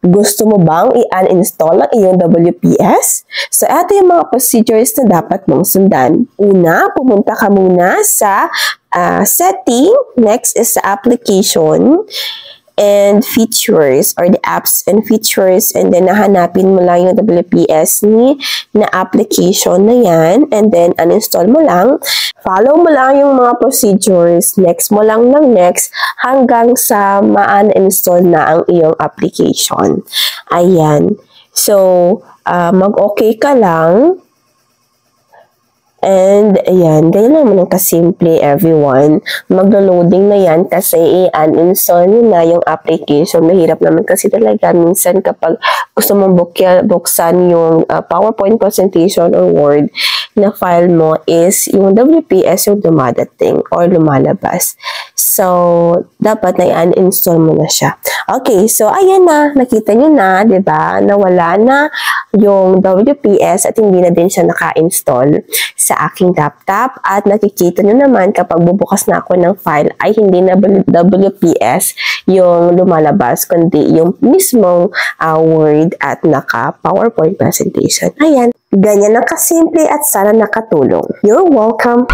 Gusto mo bang i-uninstall ang iyong WPS? So, ito yung mga procedures na dapat mong sundan. Una, pumunta ka muna sa setting. Next is sa application and features or the apps and features, and then nahanapin mo lang yung WPS na application na yan, and then uninstall mo lang. Follow mo lang yung mga procedures, next mo lang ng next hanggang sa ma-uninstall na ang iyong application. Ayan. So, mag-okay ka lang. And, ayan, ganyan naman ang kasimple, everyone. Maglo-loading na yan kasi i-uninstall nyo na yung application. Mahirap naman kasi talaga minsan kapag gusto mong buksan yung PowerPoint presentation or Word na file mo is yung WPS yung dumadating or lumalabas. So, dapat na i-uninstall mo na siya. Okay, so ayan na. Nakita nyo na, diba? Nawala na yung WPS at hindi na din siya naka-install sa aking laptop, at nakikita nyo naman kapag bubukas na ako ng file ay hindi na WPS yung lumalabas kundi yung mismong Word at naka-PowerPoint presentation. Ayan, ganyan ang kasimple at sana nakatulong. You're welcome!